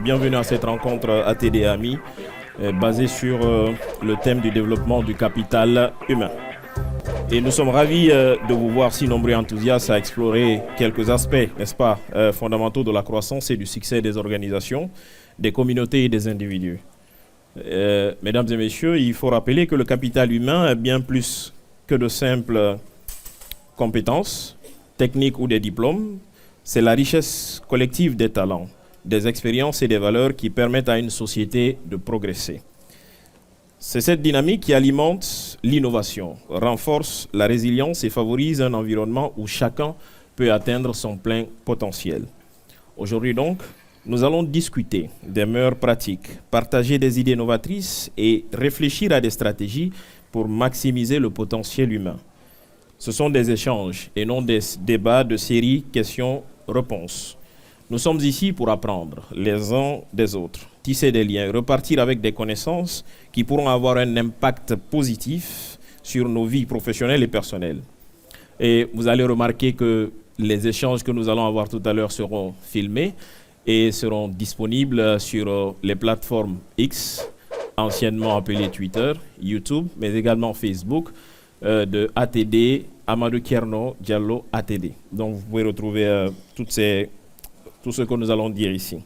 Bienvenue à cette rencontre ATD Ami basée sur le thème du développement du capital humain. Et nous sommes ravis de vous voir si nombreux enthousiastes à explorer quelques aspects, n'est-ce pas, fondamentaux de la croissance et du succès des organisations, des communautés et des individus. Mesdames et messieurs, il faut rappeler que le capital humain est bien plus que de simples compétences, techniques ou des diplômes. C'est la richesse collective des talents, des expériences et des valeurs qui permettent à une société de progresser. C'est cette dynamique qui alimente l'innovation, renforce la résilience et favorise un environnement où chacun peut atteindre son plein potentiel. Aujourd'hui donc, nous allons discuter des meilleures pratiques, partager des idées novatrices et réfléchir à des stratégies pour maximiser le potentiel humain. Ce sont des échanges et non des débats de série questions-réponses. Nous sommes ici pour apprendre les uns des autres, tisser des liens, repartir avec des connaissances qui pourront avoir un impact positif sur nos vies professionnelles et personnelles. Et vous allez remarquer que les échanges que nous allons avoir tout à l'heure seront filmés et seront disponibles sur les plateformes X, anciennement appelées Twitter, YouTube, mais également Facebook, de ATD, Amadou Kierno Diallo ATD. Donc vous pouvez retrouver tout ce que nous allons dire ici.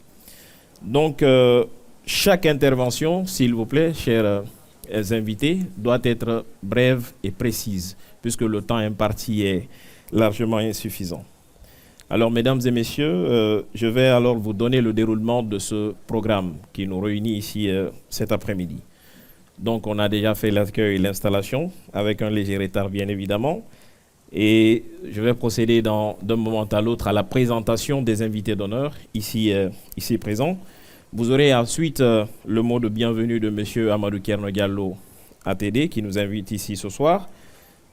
Donc chaque intervention, s'il vous plaît, chers invités, doit être brève et précise, puisque le temps imparti est largement insuffisant. Alors, mesdames et messieurs, je vais alors vous donner le déroulement de ce programme qui nous réunit ici cet après-midi. Donc, on a déjà fait l'accueil et l'installation, avec un léger retard, bien évidemment. Et je vais procéder d'un moment à l'autre à la présentation des invités d'honneur, ici présents. Vous aurez ensuite le mot de bienvenue de M. Amadou Kierno Diallo, ATD, qui nous invite ici ce soir.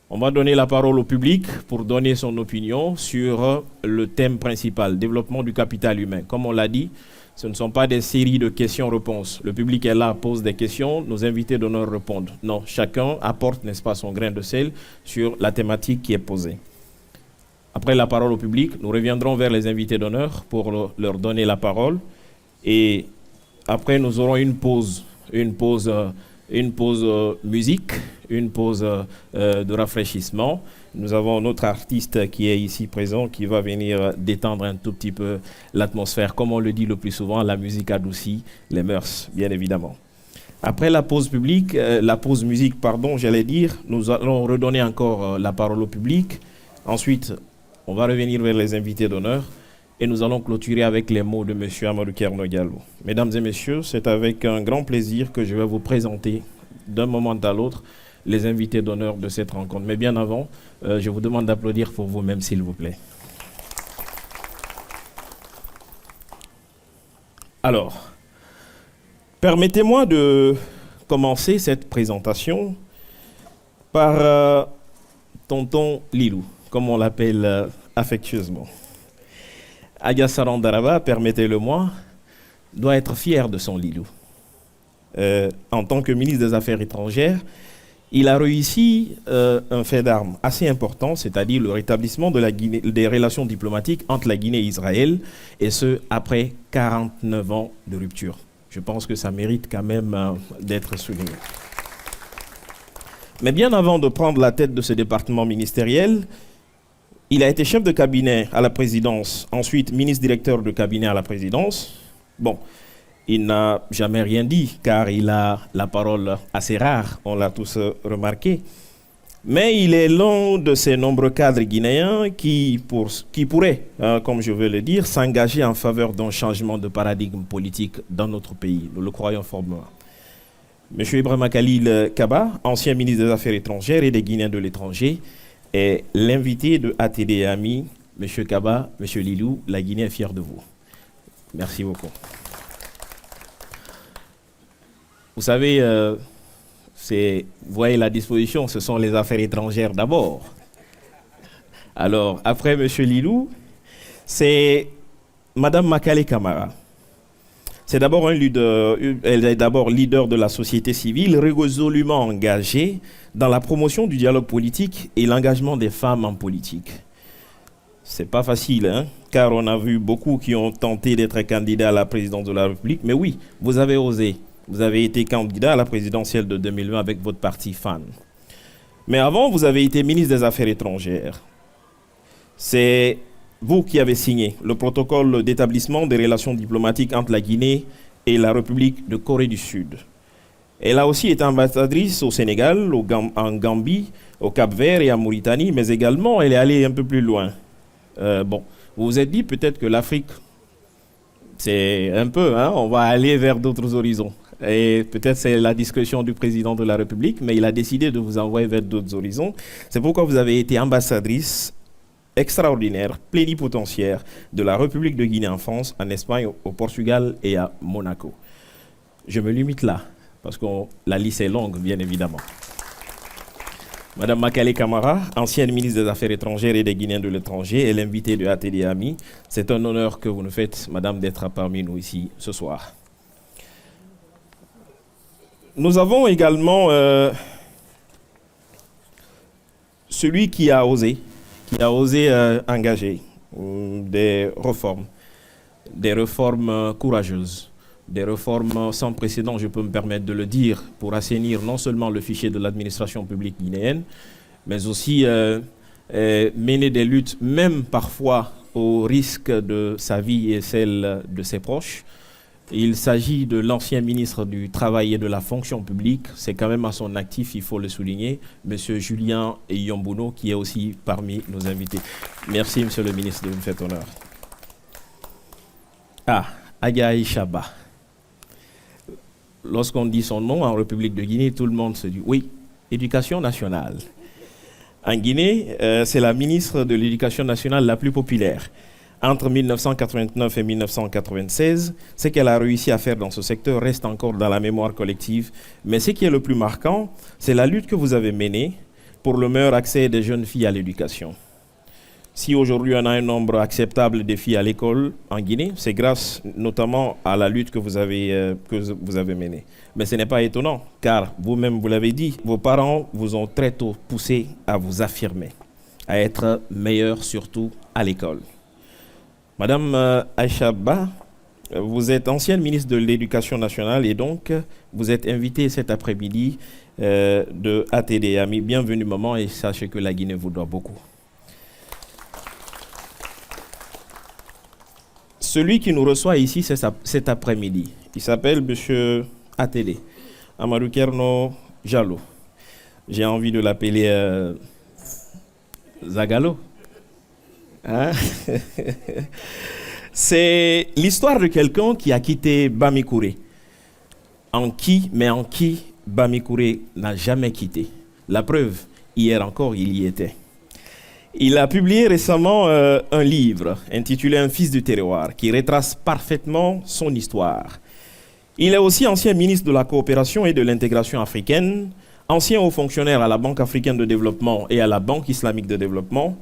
On va donner la parole au public pour donner son opinion sur le thème principal, développement du capital humain. Comme on l'a dit, ce ne sont pas des séries de questions-réponses. Le public est là, pose des questions, nos invités d'honneur répondent. Non, chacun apporte, n'est-ce pas, son grain de sel sur la thématique qui est posée. Après la parole au public, nous reviendrons vers les invités d'honneur pour leur donner la parole. Et après, nous aurons une pause musique, une pause de rafraîchissement. Nous avons notre artiste qui est ici présent, qui va venir détendre un tout petit peu l'atmosphère. Comme on le dit le plus souvent, la musique adoucit les mœurs, bien évidemment. Après la pause musique, nous allons redonner encore la parole au public. Ensuite, on va revenir vers les invités d'honneur et nous allons clôturer avec les mots de M. Amadou Kierno Diallo. Mesdames et messieurs, c'est avec un grand plaisir que je vais vous présenter d'un moment à l'autre les invités d'honneur de cette rencontre. Mais bien avant, je vous demande d'applaudir pour vous-même, s'il vous plaît. Alors, permettez-moi de commencer cette présentation par tonton Lilou, comme on l'appelle affectueusement. Adia Sarandaraba, permettez-le-moi, doit être fier de son Lilou. En tant que ministre des Affaires étrangères, il a réussi un fait d'armes assez important, c'est-à-dire le rétablissement des relations diplomatiques entre la Guinée et Israël, et ce, après 49 ans de rupture. Je pense que ça mérite quand même d'être souligné. Mais bien avant de prendre la tête de ce département ministériel, il a été chef de cabinet à la présidence, ensuite ministre-directeur de cabinet à la présidence. Bon, il n'a jamais rien dit, car il a la parole assez rare, on l'a tous remarqué. Mais il est l'un de ces nombreux cadres guinéens qui pourraient, comme je veux le dire, s'engager en faveur d'un changement de paradigme politique dans notre pays. Nous le croyons fortement. M. Ibrahima Khalil Kaba, ancien ministre des Affaires étrangères et des Guinéens de l'étranger, est l'invité de ATD Ami. M. Kaba, M. Lilou, la Guinée est fière de vous. Merci beaucoup. Vous savez, vous voyez la disposition, ce sont les affaires étrangères d'abord. Alors, après M. Lilou, c'est Mme Makale Camara. C'est d'abord elle est d'abord leader de la société civile, résolument engagée dans la promotion du dialogue politique et l'engagement des femmes en politique. C'est pas facile, hein, car on a vu beaucoup qui ont tenté d'être candidats à la présidence de la République. Mais oui, vous avez osé. Vous avez été candidat à la présidentielle de 2020 avec votre parti FAN. Mais avant, vous avez été ministre des Affaires étrangères. C'est vous qui avez signé le protocole d'établissement des relations diplomatiques entre la Guinée et la République de Corée du Sud. Elle a aussi été ambassadrice au Sénégal, en Gambie, au Cap-Vert et en Mauritanie, mais également elle est allée un peu plus loin. Vous vous êtes dit peut-être que l'Afrique, c'est un peu, hein, on va aller vers d'autres horizons. Et peut-être c'est la discrétion du président de la République, mais il a décidé de vous envoyer vers d'autres horizons. C'est pourquoi vous avez été ambassadrice extraordinaire, plénipotentiaire de la République de Guinée en France, en Espagne, au Portugal et à Monaco. Je me limite là, parce que la liste est longue, bien évidemment. Madame Makale Camara, ancienne ministre des Affaires étrangères et des Guinéens de l'étranger, est l'invitée de ATD Ami. C'est un honneur que vous nous faites, madame, d'être parmi nous ici ce soir. Nous avons également celui qui a osé engager des réformes courageuses, des réformes sans précédent, je peux me permettre de le dire, pour assainir non seulement le fichier de l'administration publique guinéenne, mais aussi mener des luttes, même parfois au risque de sa vie et celle de ses proches. Il s'agit de l'ancien ministre du Travail et de la fonction publique, c'est quand même à son actif, il faut le souligner, M. Julien Yombuno, qui est aussi parmi nos invités. Merci, M. le ministre, de me faire honneur. Agaï Chaba. Lorsqu'on dit son nom en République de Guinée, tout le monde se dit oui, éducation nationale. En Guinée, c'est la ministre de l'éducation nationale la plus populaire. Entre 1989 et 1996, ce qu'elle a réussi à faire dans ce secteur reste encore dans la mémoire collective. Mais ce qui est le plus marquant, c'est la lutte que vous avez menée pour le meilleur accès des jeunes filles à l'éducation. Si aujourd'hui on a un nombre acceptable de filles à l'école en Guinée, c'est grâce notamment à la lutte que vous avez menée. Mais ce n'est pas étonnant, car vous-même vous l'avez dit, vos parents vous ont très tôt poussé à vous affirmer, à être meilleur surtout à l'école. Madame Aïcha Ba, vous êtes ancienne ministre de l'Éducation nationale et donc vous êtes invitée cet après-midi de ATD Ami. Bienvenue maman et sachez que la Guinée vous doit beaucoup. Celui qui nous reçoit ici cet après-midi, il s'appelle M. ATD, Amadou Kerno Jallo. J'ai envie de l'appeler Zagalo. Hein? C'est l'histoire de quelqu'un qui a quitté Bamikouré. En qui Bamikouré n'a jamais quitté. La preuve, hier encore, il y était. Il a publié récemment un livre intitulé « Un fils du terroir » qui retrace parfaitement son histoire. Il est aussi ancien ministre de la coopération et de l'intégration africaine, ancien haut fonctionnaire à la Banque africaine de développement et à la Banque islamique de développement.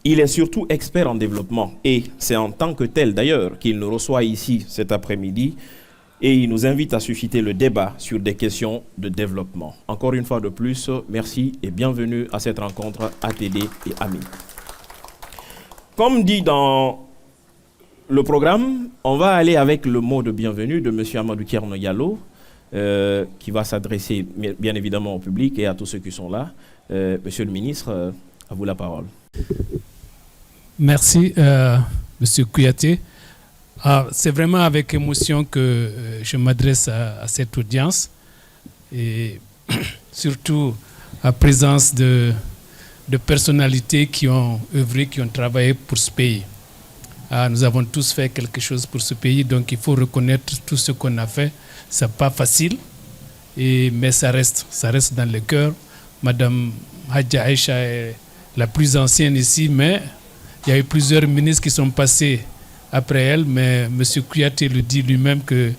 Il est surtout expert en développement et c'est en tant que tel d'ailleurs qu'il nous reçoit ici cet après-midi et il nous invite à susciter le débat sur des questions de développement. Encore une fois de plus, merci et bienvenue à cette rencontre ATD et Ami. Comme dit dans le programme, on va aller avec le mot de bienvenue de M. Amadou Kerno Jallo qui va s'adresser bien évidemment au public et à tous ceux qui sont là. Monsieur le ministre, à vous la parole. Merci, Monsieur Kouyaté. C'est vraiment avec émotion que je m'adresse à cette audience et surtout à présence de personnalités qui ont œuvré, qui ont travaillé pour ce pays. Nous avons tous fait quelque chose pour ce pays, donc il faut reconnaître tout ce qu'on a fait. Ce n'est pas facile, mais ça reste dans le cœur. Madame Hadja Aïcha est la plus ancienne ici, mais il y a eu plusieurs ministres qui sont passés après elle, mais M. Kouyaté le dit lui-même que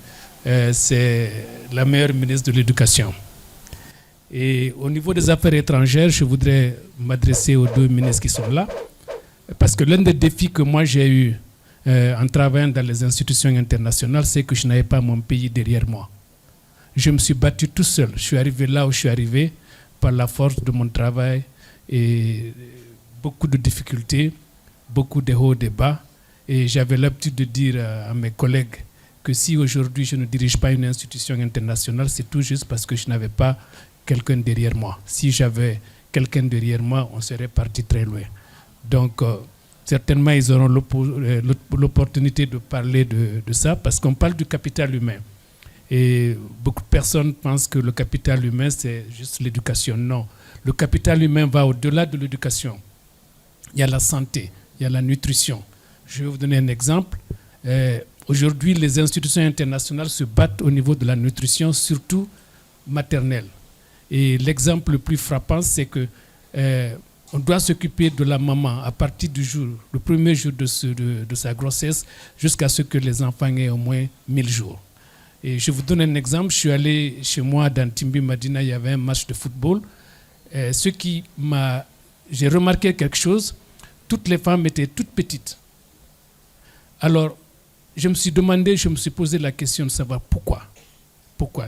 c'est la meilleure ministre de l'Éducation. Et au niveau des affaires étrangères, je voudrais m'adresser aux deux ministres qui sont là, parce que l'un des défis que moi j'ai eu en travaillant dans les institutions internationales, c'est que je n'avais pas mon pays derrière moi. Je me suis battu tout seul. Je suis arrivé là où je suis arrivé par la force de mon travail et beaucoup de difficultés, beaucoup de hauts et de bas. Et j'avais l'habitude de dire à mes collègues que si aujourd'hui je ne dirige pas une institution internationale, c'est tout juste parce que je n'avais pas quelqu'un derrière moi. Si j'avais quelqu'un derrière moi, on serait parti très loin. Donc, certainement, ils auront l'opportunité de parler de ça parce qu'on parle du capital humain. Et beaucoup de personnes pensent que le capital humain, c'est juste l'éducation. Non, le capital humain va au-delà de l'éducation. Il y a la santé, il y a la nutrition. Je vais vous donner un exemple. Aujourd'hui, les institutions internationales se battent au niveau de la nutrition, surtout maternelle. Et l'exemple le plus frappant, c'est que on doit s'occuper de la maman à partir du jour, le premier jour de sa grossesse, jusqu'à ce que les enfants aient au moins 1000 jours. Et je vous donne un exemple. Je suis allé chez moi dans Timbi Madina, il y avait un match de football. J'ai remarqué quelque chose, toutes les femmes étaient toutes petites. Alors, je me suis posé la question de savoir pourquoi. Pourquoi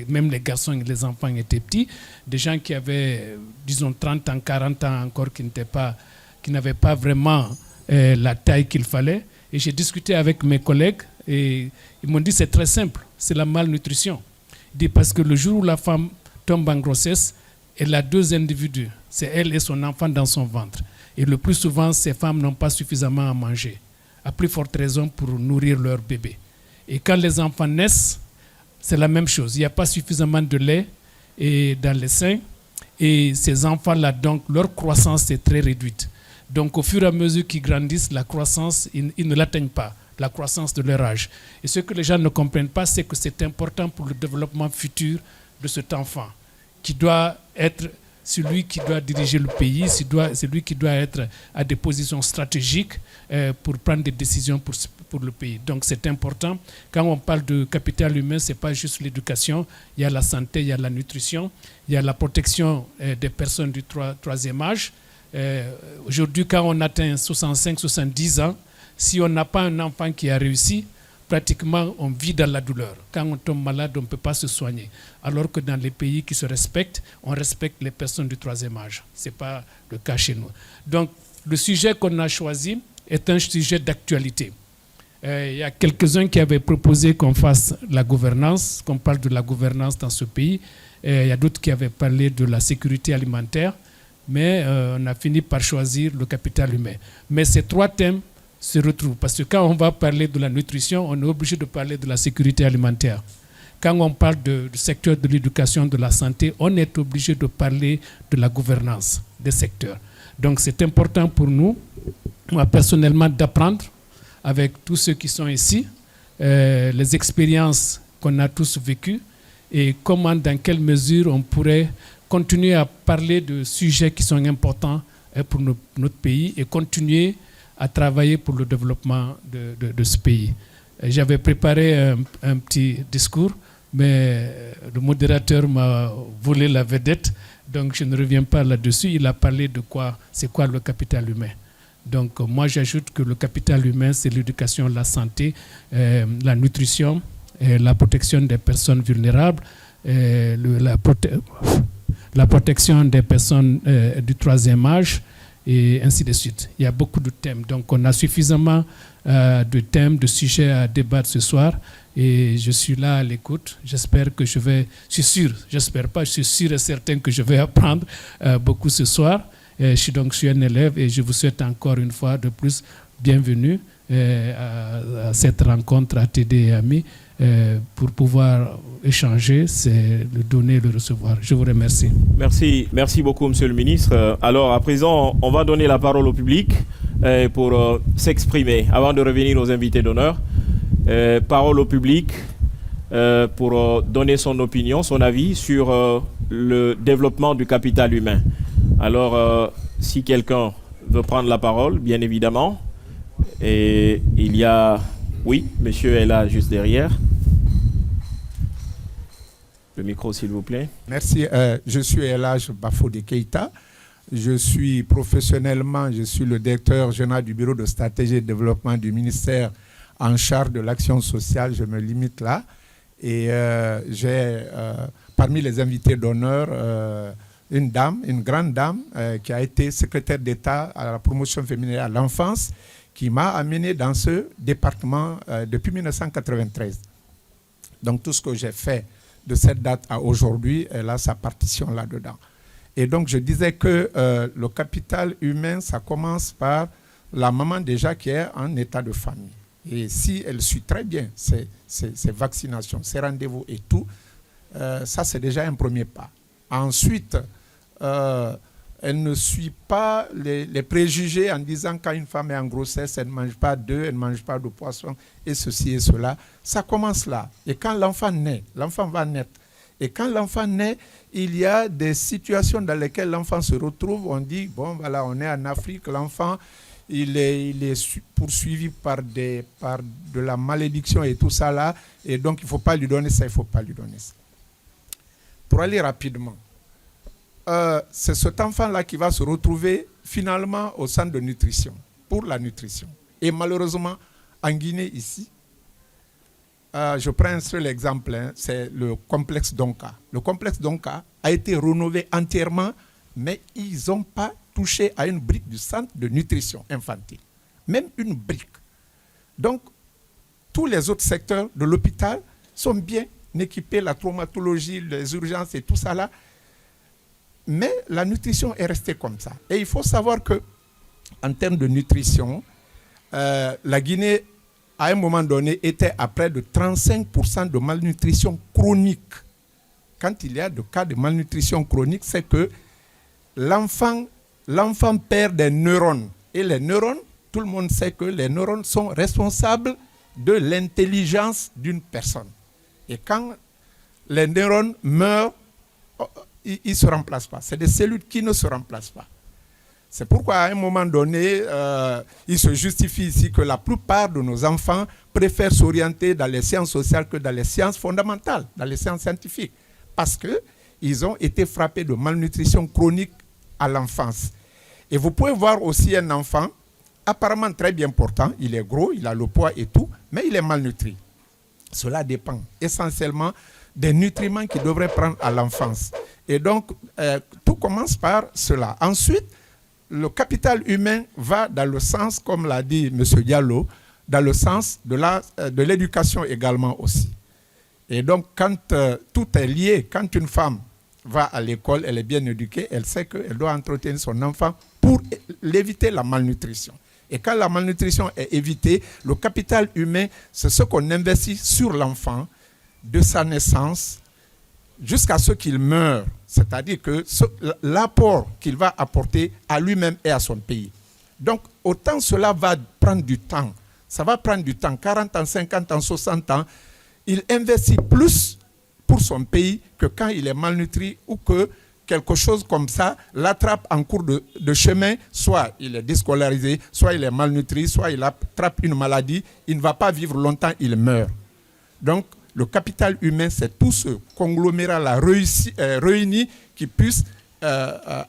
même les garçons et les enfants étaient petits, des gens qui avaient, disons, 30 ans, 40 ans encore, qui n'avaient pas vraiment la taille qu'il fallait. Et j'ai discuté avec mes collègues et ils m'ont dit c'est très simple, c'est la malnutrition. Ils disent parce que le jour où la femme tombe en grossesse, elle a 2 individus, c'est elle et son enfant dans son ventre. Et le plus souvent, ces femmes n'ont pas suffisamment à manger, à plus forte raison pour nourrir leur bébé. Et quand les enfants naissent, c'est la même chose. Il n'y a pas suffisamment de lait dans les seins. Et ces enfants-là, donc, leur croissance est très réduite. Donc, au fur et à mesure qu'ils grandissent, la croissance, ils ne l'atteignent pas, la croissance de leur âge. Et ce que les gens ne comprennent pas, c'est que c'est important pour le développement futur de cet enfant, qui doit être celui qui doit diriger le pays, c'est lui qui doit être à des positions stratégiques pour prendre des décisions pour le pays. Donc c'est important. Quand on parle de capital humain, ce n'est pas juste l'éducation, il y a la santé, il y a la nutrition, il y a la protection des personnes du troisième âge. Aujourd'hui, quand on atteint 65-70 ans, si on n'a pas un enfant qui a réussi, pratiquement on vit dans la douleur. Quand on tombe malade, on ne peut pas se soigner. Alors que dans les pays qui se respectent, on respecte les personnes du troisième âge. Ce n'est pas le cas chez nous. Donc, le sujet qu'on a choisi est un sujet d'actualité. Il y a quelques-uns qui avaient proposé qu'on fasse la gouvernance, qu'on parle de la gouvernance dans ce pays. Il y a d'autres qui avaient parlé de la sécurité alimentaire, mais on a fini par choisir le capital humain. Mais ces 3 thèmes se retrouvent. Parce que quand on va parler de la nutrition, on est obligé de parler de la sécurité alimentaire. Quand on parle du secteur de l'éducation, de la santé, on est obligé de parler de la gouvernance des secteurs. Donc c'est important pour nous, moi personnellement, d'apprendre avec tous ceux qui sont ici, les expériences qu'on a tous vécues et comment, dans quelle mesure on pourrait continuer à parler de sujets qui sont importants pour notre pays et continuer à travailler pour le développement de ce pays. J'avais préparé un petit discours, mais le modérateur m'a volé la vedette, donc je ne reviens pas là-dessus. Il a parlé de c'est quoi le capital humain. Donc moi j'ajoute que le capital humain, c'est l'éducation, la santé, la nutrition, la protection des personnes vulnérables, la protection des personnes du troisième âge, et ainsi de suite. Il y a beaucoup de thèmes. Donc, on a suffisamment de thèmes, de sujets à débattre ce soir. Et je suis là à l'écoute. J'espère que je suis sûr et certain que je vais apprendre beaucoup ce soir. Je suis un élève et je vous souhaite encore une fois de plus bienvenue à cette rencontre à TD et Amis pour pouvoir échanger, c'est le donner et le recevoir. Je vous remercie. Merci beaucoup, Monsieur le Ministre. Alors, à présent, on va donner la parole au public pour s'exprimer. Avant de revenir aux invités d'honneur, parole au public pour donner son opinion, son avis sur le développement du capital humain. Alors, si quelqu'un veut prendre la parole, bien évidemment, et il y a... Oui, monsieur est là juste derrière. Le micro, s'il vous plaît. Merci. Je suis Elhaj Bafodé Keïta. Je suis professionnellement, le directeur général du bureau de stratégie et de développement du ministère en charge de l'action sociale. Je me limite là. Et j'ai, parmi les invités d'honneur, une dame, une grande dame, qui a été secrétaire d'État à la promotion féminine et à l'enfance, qui m'a amené dans ce département depuis 1993. Donc tout ce que j'ai fait de cette date à aujourd'hui, elle a sa partition là-dedans. Et donc je disais que le capital humain, ça commence par la maman déjà qui est en état de famille. Et si elle suit très bien ses vaccinations, ses rendez-vous et tout, ça c'est déjà un premier pas. Ensuite, elle ne suit pas les préjugés en disant quand une femme est en grossesse, elle ne mange pas d'œufs, elle ne mange pas de poisson et ceci et cela. Ça commence là. Et quand l'enfant naît, l'enfant va naître. Et quand l'enfant naît, il y a des situations dans lesquelles l'enfant se retrouve. On dit, bon voilà, on est en Afrique, l'enfant, il est poursuivi par de la malédiction et tout ça là. Et donc, il ne faut pas lui donner ça, il ne faut pas lui donner ça. Pour aller rapidement, c'est cet enfant-là qui va se retrouver finalement au centre de nutrition, pour la nutrition. Et malheureusement, en Guinée, ici, je prends un seul exemple, c'est le complexe Donka. Le complexe Donka a été rénové entièrement, mais ils n'ont pas touché à une brique du centre de nutrition infantile. Même une brique. Donc, tous les autres secteurs de l'hôpital sont bien équipés, la traumatologie, les urgences et tout ça là. Mais la nutrition est restée comme ça. Et il faut savoir que, en termes de nutrition, la Guinée, à un moment donné, était à près de 35% de malnutrition chronique. Quand il y a des cas de malnutrition chronique, c'est que l'enfant perd des neurones. Et les neurones, tout le monde sait que les neurones sont responsables de l'intelligence d'une personne. Et quand les neurones meurent, ils ne se remplacent pas. C'est des cellules qui ne se remplacent pas. C'est pourquoi à un moment donné, il se justifie ici que la plupart de nos enfants préfèrent s'orienter dans les sciences sociales que dans les sciences fondamentales, dans les sciences scientifiques. Parce qu'ils ont été frappés de malnutrition chronique à l'enfance. Et vous pouvez voir aussi un enfant apparemment très bien portant, il est gros, il a le poids et tout, mais il est malnutri. Cela dépend essentiellement des nutriments qu'il devrait prendre à l'enfance. Et donc, tout commence par cela. Ensuite, le capital humain va dans le sens, comme l'a dit M. Diallo, dans le sens de l'éducation également aussi. Et donc, quand tout est lié, quand une femme va à l'école, elle est bien éduquée, elle sait qu'elle doit entretenir son enfant pour l'éviter la malnutrition. Et quand la malnutrition est évitée, le capital humain, c'est ce qu'on investit sur l'enfant de sa naissance jusqu'à ce qu'il meure. C'est-à-dire que l'apport qu'il va apporter à lui-même et à son pays. Donc, autant cela va prendre du temps. Ça va prendre du temps, 40 ans, 50 ans, 60 ans. Il investit plus pour son pays que quand il est malnutri ou que quelque chose comme ça l'attrape en cours de chemin. Soit il est déscolarisé, soit il est malnutri, soit il attrape une maladie. Il ne va pas vivre longtemps, il meurt. Donc, le capital humain, c'est tout ce conglomérat-là réuni qui puisse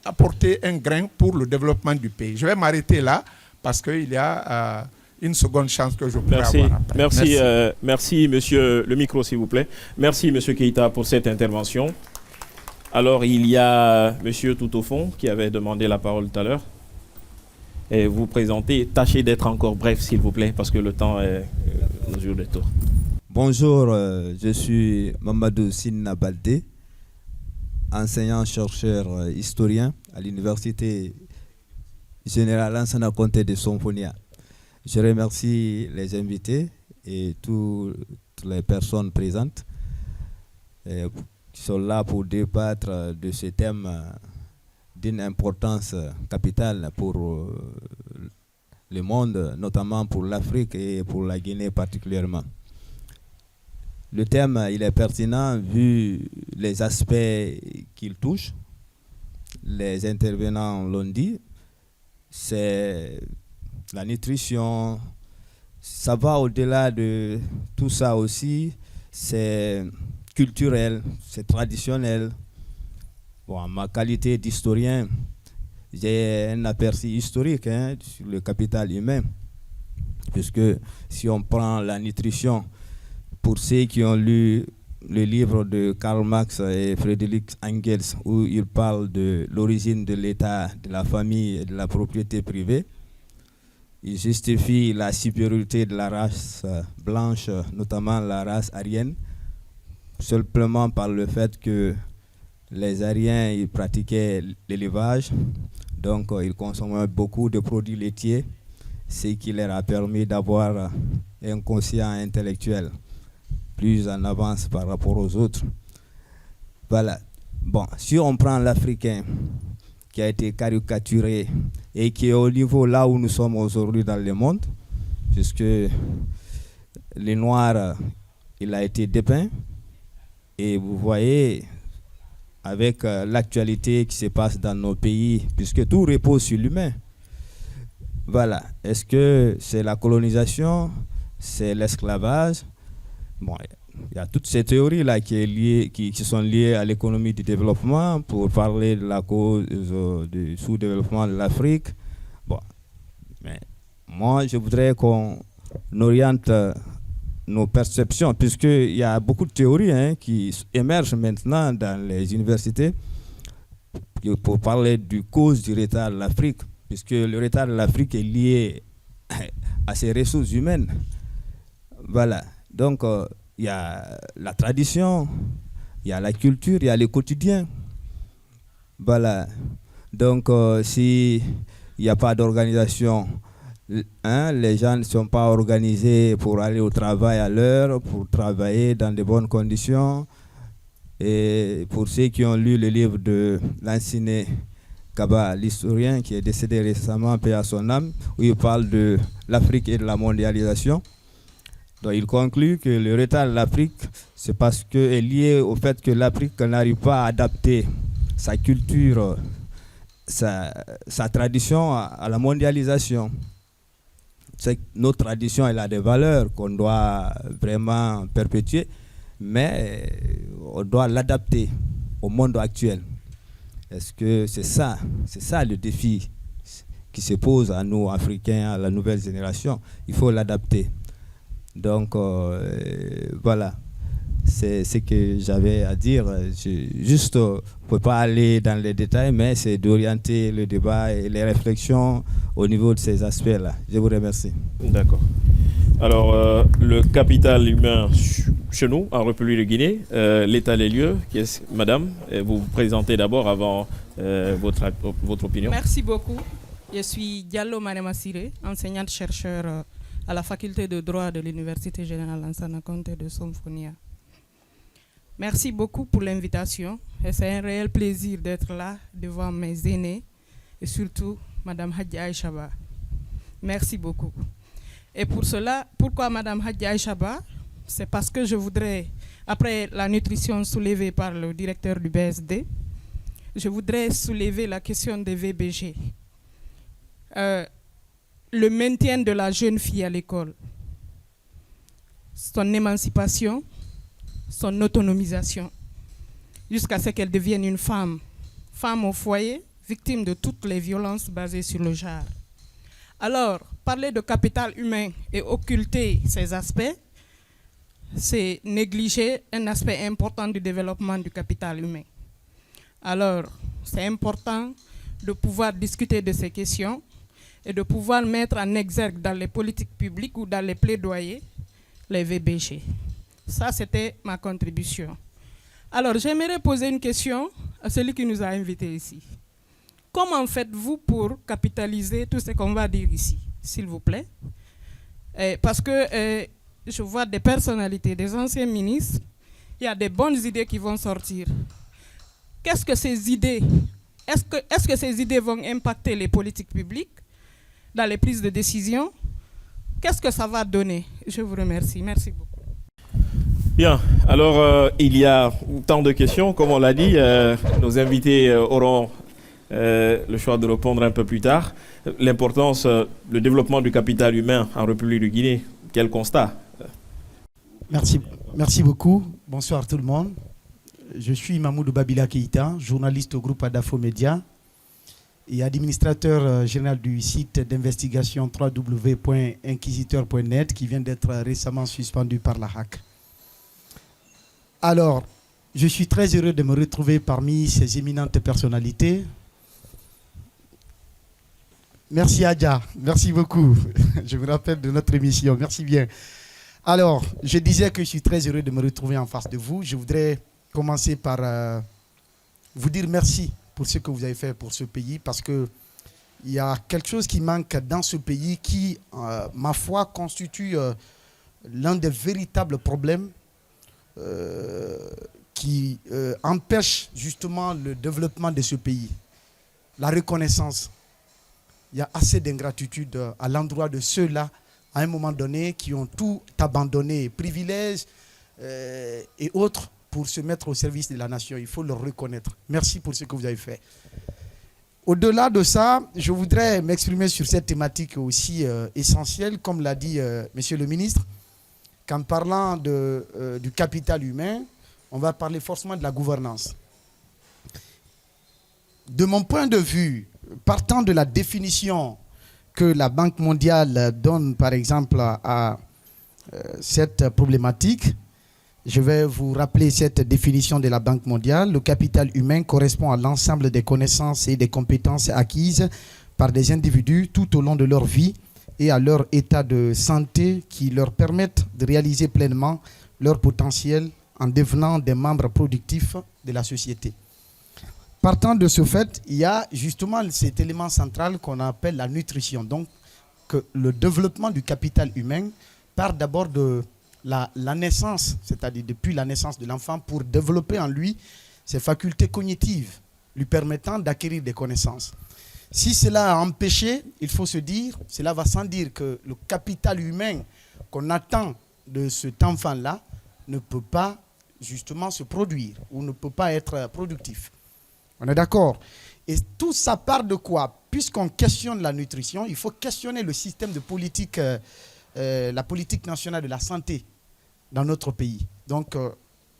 apporter un grain pour le développement du pays. Je vais m'arrêter là parce qu'il y a une seconde chance que je pourrais avoir après. Merci, monsieur. Le micro, s'il vous plaît. Merci, monsieur Keïta, pour cette intervention. Alors, il y a monsieur tout au fond qui avait demandé la parole tout à l'heure. Et vous présentez, tâchez d'être encore bref, s'il vous plaît, parce que le temps est au jour des tours. Bonjour, je suis Mamadou Sinna Baldé, enseignant-chercheur historien à l'Université Générale Lansana Conté de Somfonia. Je remercie les invités et toutes les personnes présentes qui sont là pour débattre de ce thème d'une importance capitale pour le monde, notamment pour l'Afrique et pour la Guinée particulièrement. Le thème, il est pertinent vu les aspects qu'il touche. Les intervenants l'ont dit, c'est la nutrition, ça va au-delà de tout ça aussi, c'est culturel, c'est traditionnel. Bon, en ma qualité d'historien, j'ai un aperçu historique sur le capital humain, puisque si on prend la nutrition, pour ceux qui ont lu le livre de Karl Marx et Friedrich Engels où il parle de l'origine de l'État, de la famille et de la propriété privée. Il justifie la supériorité de la race blanche, notamment la race aryenne, simplement par le fait que les Aryens ils pratiquaient l'élevage, donc ils consommaient beaucoup de produits laitiers, ce qui leur a permis d'avoir un quotient intellectuel plus en avance par rapport aux autres. Voilà. Bon, si on prend l'Africain qui a été caricaturé et qui est au niveau là où nous sommes aujourd'hui dans le monde, puisque les Noirs, il a été dépeint, et vous voyez, avec l'actualité qui se passe dans nos pays, puisque tout repose sur l'humain. Voilà. Est-ce que c'est la colonisation? C'est l'esclavage? Bon, il y a toutes ces théories-là qui sont liées à l'économie du développement pour parler de la cause du sous-développement de l'Afrique. Bon, mais moi, je voudrais qu'on oriente nos perceptions, puisqu'il y a beaucoup de théories qui émergent maintenant dans les universités pour parler du cause du retard de l'Afrique, puisque le retard de l'Afrique est lié à ses ressources humaines. Voilà. Donc, il y a la tradition, il y a la culture, il y a le quotidien. Voilà. Donc, s'il n'y a pas d'organisation, les gens ne sont pas organisés pour aller au travail à l'heure, pour travailler dans de bonnes conditions. Et pour ceux qui ont lu le livre de Lansine Kaba, l'historien qui est décédé récemment, paix à son âme, où il parle de l'Afrique et de la mondialisation. Donc il conclut que le retard de l'Afrique, c'est parce que est lié au fait que l'Afrique n'arrive pas à adapter sa culture, sa tradition à la mondialisation. C'est que notre tradition, elle a des valeurs qu'on doit vraiment perpétuer, mais on doit l'adapter au monde actuel. Est-ce que c'est ça le défi qui se pose à nous, Africains, à la nouvelle génération? Il faut l'adapter. Donc, voilà, c'est ce que j'avais à dire. Juste, on ne peut pas aller dans les détails, mais c'est d'orienter le débat et les réflexions au niveau de ces aspects-là. Je vous remercie. D'accord. Alors, le capital humain chez nous, en République de Guinée, l'état des lieux, madame, vous vous présentez d'abord avant votre opinion. Merci beaucoup. Je suis Diallo Maremassiré, enseignante-chercheur à la faculté de droit de l'Université générale Lansana Conté de Somfonia. Merci beaucoup pour l'invitation. Et c'est un réel plaisir d'être là devant mes aînés et surtout Madame Hadji Aïchaba. Merci beaucoup. Et pour cela, pourquoi Madame Hadji Aïchaba? C'est parce que je voudrais, après la nutrition soulevée par le directeur du BSD, je voudrais soulever la question des VBG. Le maintien de la jeune fille à l'école, son émancipation, son autonomisation, jusqu'à ce qu'elle devienne une femme au foyer, victime de toutes les violences basées sur le genre. Alors, parler de capital humain et occulter ces aspects, c'est négliger un aspect important du développement du capital humain. Alors, c'est important de pouvoir discuter de ces questions et de pouvoir mettre en exergue dans les politiques publiques ou dans les plaidoyers les VBG. Ça, c'était ma contribution. Alors, j'aimerais poser une question à celui qui nous a invités ici. Comment faites-vous pour capitaliser tout ce qu'on va dire ici, s'il vous plaît? Parce que je vois des personnalités, des anciens ministres, il y a des bonnes idées qui vont sortir. Qu'est-ce que ces idées, est-ce que ces idées vont impacter les politiques publiques dans les prises de décision? Qu'est-ce que ça va donner? Je vous remercie. Merci beaucoup. Bien, alors il y a tant de questions, comme on l'a dit, nos invités auront le choix de répondre un peu plus tard. L'importance, le développement du capital humain en République de Guinée, quel constat? Merci beaucoup. Bonsoir tout le monde. Je suis Mamoudou Babila Keïta, journaliste au groupe Adafo Média et administrateur général du site d'investigation www.inquisiteur.net qui vient d'être récemment suspendu par la HAC. Alors, je suis très heureux de me retrouver parmi ces éminentes personnalités. Merci Adja, merci beaucoup. Je me rappelle de notre émission, merci bien. Alors, je disais que je suis très heureux de me retrouver en face de vous. Je voudrais commencer par vous dire merci pour ce que vous avez fait pour ce pays, parce qu'il y a quelque chose qui manque dans ce pays qui, ma foi, constitue l'un des véritables problèmes qui empêche justement le développement de ce pays. La reconnaissance. Il y a assez d'ingratitude à l'endroit de ceux-là, à un moment donné, qui ont tout abandonné, privilèges et autres, pour se mettre au service de la nation. Il faut le reconnaître. Merci pour ce que vous avez fait. Au-delà de ça, je voudrais m'exprimer sur cette thématique aussi essentielle, comme l'a dit Monsieur le ministre, qu'en parlant du capital humain, on va parler forcément de la gouvernance. De mon point de vue, partant de la définition que la Banque mondiale donne, par exemple, à cette problématique, je vais vous rappeler cette définition de la Banque mondiale. Le capital humain correspond à l'ensemble des connaissances et des compétences acquises par des individus tout au long de leur vie et à leur état de santé qui leur permettent de réaliser pleinement leur potentiel en devenant des membres productifs de la société. Partant de ce fait, il y a justement cet élément central qu'on appelle la nutrition. Donc, que le développement du capital humain part d'abord de la naissance, c'est-à-dire depuis la naissance de l'enfant, pour développer en lui ses facultés cognitives, lui permettant d'acquérir des connaissances. Si cela a empêché, il faut se dire, cela va sans dire que le capital humain qu'on attend de cet enfant-là ne peut pas justement se produire ou ne peut pas être productif. On est d'accord? Et tout ça part de quoi? Puisqu'on questionne la nutrition, il faut questionner le système de politique, la politique nationale de la santé dans notre pays. Donc,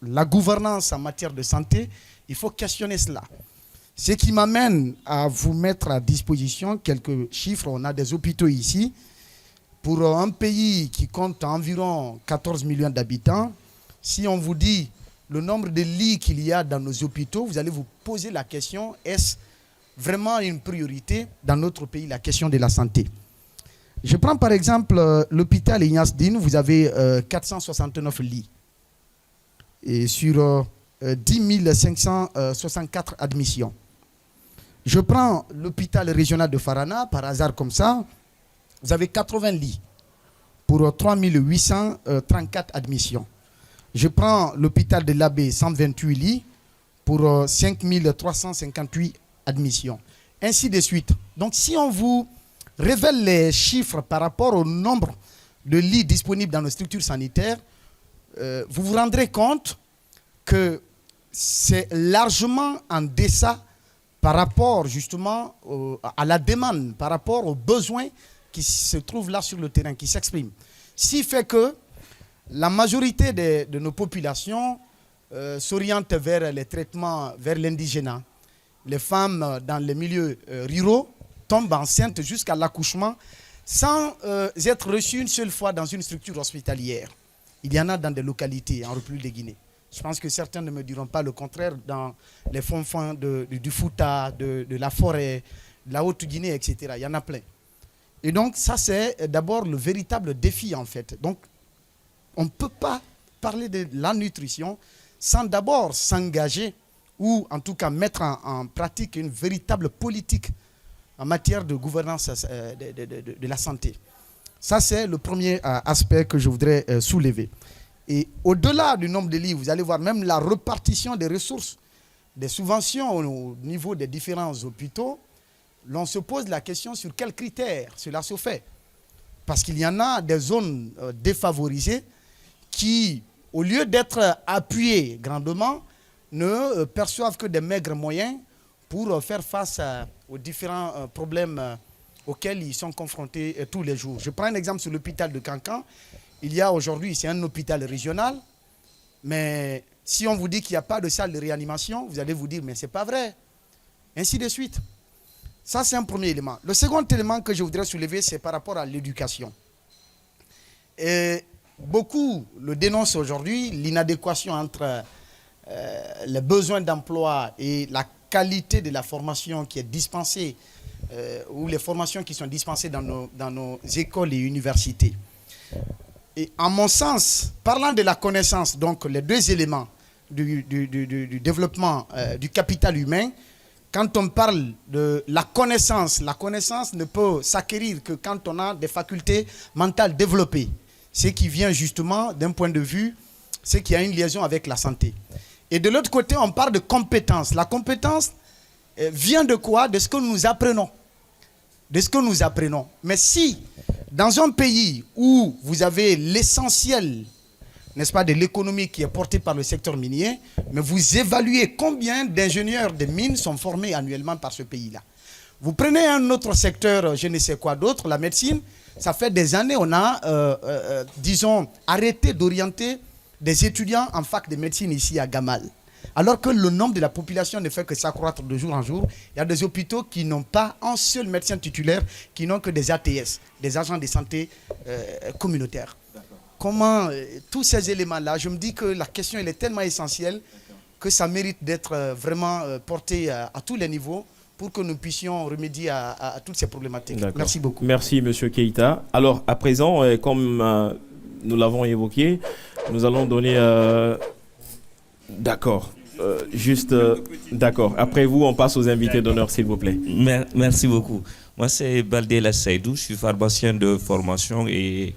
la gouvernance en matière de santé, il faut questionner cela. Ce qui m'amène à vous mettre à disposition quelques chiffres. On a des hôpitaux ici. Pour un pays qui compte environ 14 millions d'habitants, si on vous dit le nombre de lits qu'il y a dans nos hôpitaux, vous allez vous poser la question, est-ce vraiment une priorité dans notre pays, la question de la santé? Je prends par exemple l'hôpital Ignace Dine, vous avez 469 lits. Et sur 10 564 admissions. Je prends l'hôpital régional de Farana, par hasard comme ça, vous avez 80 lits pour 3 834 admissions. Je prends l'hôpital de l'Abbé, 128 lits pour 5 358 admissions. Ainsi de suite. Donc si on vous révèle les chiffres par rapport au nombre de lits disponibles dans nos structures sanitaires, vous vous rendrez compte que c'est largement en deçà par rapport justement à la demande, par rapport aux besoins qui se trouvent là sur le terrain, qui s'expriment. Ce qui fait que la majorité de nos populations s'orientent vers les traitements, vers l'indigénat. Les femmes dans les milieux ruraux tombent enceintes jusqu'à l'accouchement sans être reçues une seule fois dans une structure hospitalière. Il y en a dans des localités en République de Guinée. Je pense que certains ne me diront pas le contraire dans les fonds du Fouta, de la forêt, de la Haute-Guinée, etc. Il y en a plein. Et donc, ça, c'est d'abord le véritable défi, en fait. Donc, on ne peut pas parler de la nutrition sans d'abord s'engager ou, en tout cas, mettre en pratique une véritable politique en matière de gouvernance de la santé. Ça, c'est le premier aspect que je voudrais soulever. Et au-delà du nombre de lits, vous allez voir même la répartition des ressources, des subventions au niveau des différents hôpitaux. L'on se pose la question sur quels critères cela se fait. Parce qu'il y en a des zones défavorisées qui, au lieu d'être appuyées grandement, ne perçoivent que des maigres moyens pour faire face aux différents problèmes auxquels ils sont confrontés tous les jours. Je prends un exemple sur l'hôpital de Cancan. Il y a aujourd'hui, c'est un hôpital régional, mais si on vous dit qu'il n'y a pas de salle de réanimation, vous allez vous dire, mais ce n'est pas vrai. Ainsi de suite. Ça, c'est un premier élément. Le second élément que je voudrais soulever, c'est par rapport à l'éducation. Et beaucoup le dénoncent aujourd'hui, l'inadéquation entre les besoins d'emploi et la qualité de la formation qui est dispensée ou les formations qui sont dispensées dans nos écoles et universités. Et en mon sens, parlant de la connaissance, donc les deux éléments du développement du capital humain, quand on parle de la connaissance ne peut s'acquérir que quand on a des facultés mentales développées. Ce qui vient justement d'un point de vue, c'est qu'il y a une liaison avec la santé. Et de l'autre côté, on parle de compétence. La compétence vient de quoi? De ce que nous apprenons. De ce que nous apprenons. Mais si, dans un pays où vous avez l'essentiel, n'est-ce pas, de l'économie qui est portée par le secteur minier, mais vous évaluez combien d'ingénieurs de mines sont formés annuellement par ce pays-là. Vous prenez un autre secteur, je ne sais quoi d'autre, la médecine, ça fait des années, on a, disons, arrêté d'orienter des étudiants en fac de médecine ici à Gamal. Alors que le nombre de la population ne fait que s'accroître de jour en jour. Il y a des hôpitaux qui n'ont pas un seul médecin titulaire, qui n'ont que des ATS, des agents de santé communautaires. Comment tous ces éléments-là, je me dis que la question elle est tellement essentielle que ça mérite d'être vraiment porté à tous les niveaux pour que nous puissions remédier à toutes ces problématiques. Merci beaucoup. Merci M. Keïta. Alors à présent, comme nous l'avons évoqué, nous allons donner... D'accord. D'accord. Après vous, on passe aux invités d'honneur, s'il vous plaît. Merci beaucoup. Moi, c'est Baldé Saïdou. Je suis pharmacien de formation et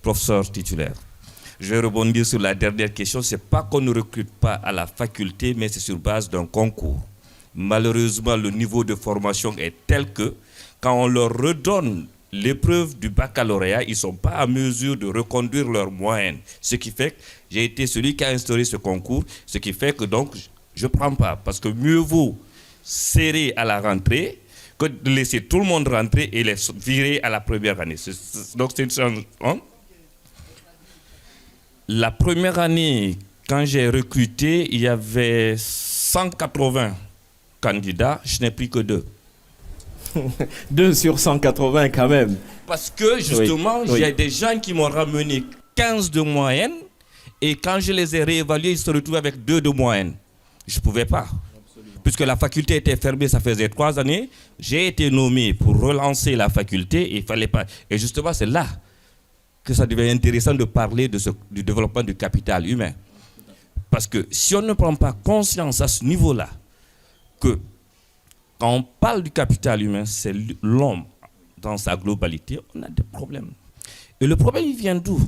professeur titulaire. Je vais rebondir sur la dernière question. Ce n'est pas qu'on ne recrute pas à la faculté, mais c'est sur base d'un concours. Malheureusement, le niveau de formation est tel que quand on leur redonne l'épreuve du baccalauréat, ils ne sont pas à mesure de reconduire leur moyenne. Ce qui fait que j'ai été celui qui a instauré ce concours, ce qui fait que donc je ne prends pas. Parce que mieux vaut serrer à la rentrée que de laisser tout le monde rentrer et les virer à la première année. Donc c'est une chose. Hein? La première année, quand j'ai recruté, il y avait 180 candidats, je n'ai pris que 2. 2 sur 180 quand même. Parce que justement, il y a des gens qui m'ont ramené 15 de moyenne et quand je les ai réévalués, ils se retrouvent avec 2 de moyenne. Je ne pouvais pas. Puisque la faculté était fermée, ça faisait 3 années. J'ai été nommé pour relancer la faculté et il ne fallait pas. Et justement, c'est là que ça devient intéressant de parler du développement du capital humain. Parce que si on ne prend pas conscience à ce niveau-là, que quand on parle du capital humain, c'est l'homme dans sa globalité, on a des problèmes. Et le problème, il vient d'où?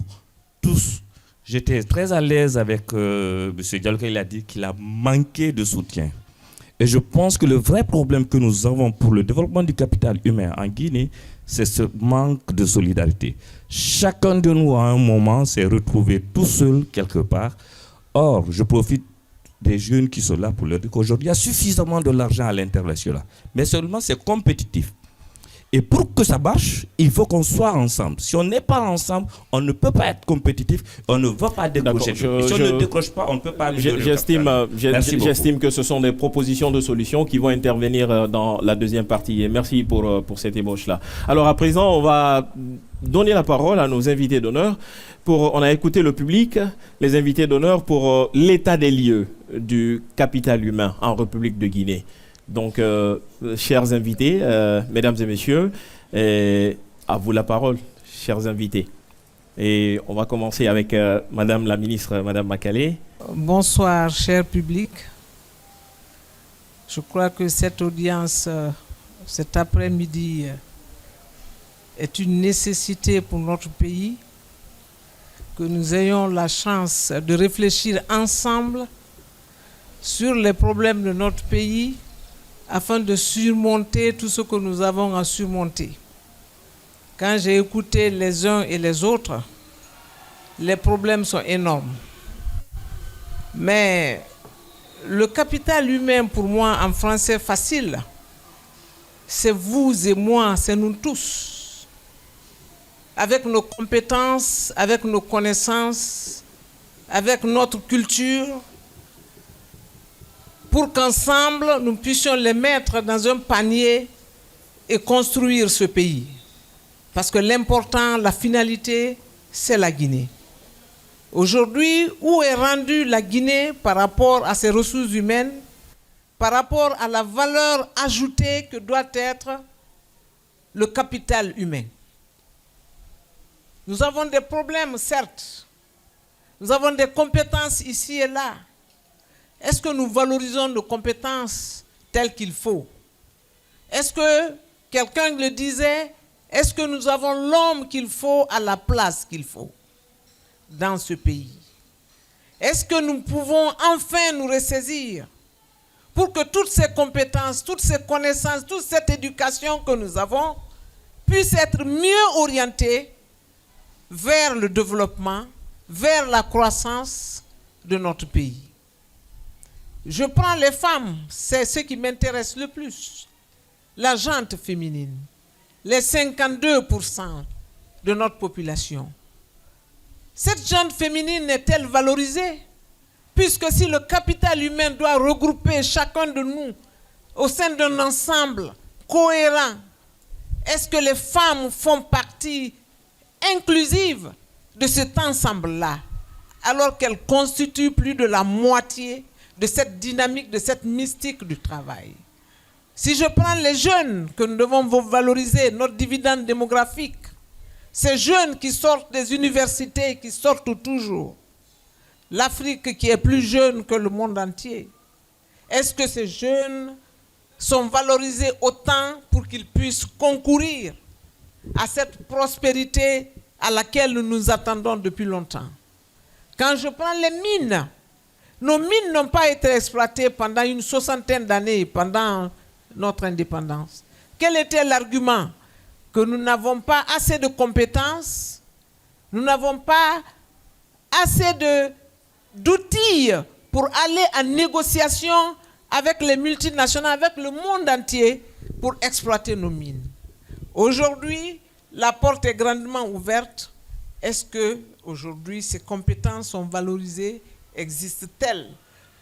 Tous. J'étais très à l'aise avec M. Diallo, il a dit qu'il a manqué de soutien. Et je pense que le vrai problème que nous avons pour le développement du capital humain en Guinée, c'est ce manque de solidarité. Chacun de nous, à un moment, s'est retrouvé tout seul quelque part. Or, je profite des jeunes qui sont là pour leur dire qu'aujourd'hui, il y a suffisamment de l'argent à l'international. Mais seulement, c'est compétitif. Et pour que ça marche, il faut qu'on soit ensemble. Si on n'est pas ensemble, on ne peut pas être compétitif, on ne va pas décrocher. Si on ne décroche pas, on ne peut pas... J'estime que ce sont des propositions de solutions qui vont intervenir dans la deuxième partie. Et merci pour cette ébauche-là. Alors à présent, on va donner la parole à nos invités d'honneur. On a écouté le public, les invités d'honneur pour l'état des lieux du capital humain en République de Guinée. Donc, chers invités, mesdames et messieurs, à vous la parole, chers invités. Et on va commencer avec Madame la ministre, Madame Makale. Bonsoir, cher public. Je crois que cette audience, cet après-midi, est une nécessité pour notre pays, que nous ayons la chance de réfléchir ensemble sur les problèmes de notre pays, afin de surmonter tout ce que nous avons à surmonter. Quand j'ai écouté les uns et les autres, les problèmes sont énormes. Mais le capital humain, pour moi, en français facile, c'est vous et moi, c'est nous tous. Avec nos compétences, avec nos connaissances, avec notre culture, pour qu'ensemble, nous puissions les mettre dans un panier et construire ce pays. Parce que l'important, la finalité, c'est la Guinée. Aujourd'hui, où est rendue la Guinée par rapport à ses ressources humaines, par rapport à la valeur ajoutée que doit être le capital humain? Nous avons des problèmes, certes. Nous avons des compétences ici et là. Est-ce que nous valorisons nos compétences telles qu'il faut? Est-ce que, quelqu'un le disait, est-ce que nous avons l'homme qu'il faut à la place qu'il faut dans ce pays? Est-ce que nous pouvons enfin nous ressaisir pour que toutes ces compétences, toutes ces connaissances, toute cette éducation que nous avons puisse être mieux orientée vers le développement, vers la croissance de notre pays? Je prends les femmes, c'est ce qui m'intéresse le plus. La gente féminine, les 52% de notre population. Cette gente féminine est-elle valorisée? Puisque si le capital humain doit regrouper chacun de nous au sein d'un ensemble cohérent, est-ce que les femmes font partie inclusive de cet ensemble-là, alors qu'elles constituent plus de la moitié de cette dynamique, de cette mystique du travail? Si je prends les jeunes que nous devons valoriser, notre dividende démographique, ces jeunes qui sortent des universités, qui sortent toujours, l'Afrique qui est plus jeune que le monde entier, est-ce que ces jeunes sont valorisés autant pour qu'ils puissent concourir à cette prospérité à laquelle nous nous attendons depuis longtemps? Quand je prends les mines, nos mines n'ont pas été exploitées pendant une 60aine d'années, pendant notre indépendance. Quel était l'argument? Que nous n'avons pas assez de compétences, nous n'avons pas assez d'outils pour aller en négociation avec les multinationales, avec le monde entier, pour exploiter nos mines. Aujourd'hui, la porte est grandement ouverte. Est-ce que aujourd'hui ces compétences sont valorisées? Existent-elles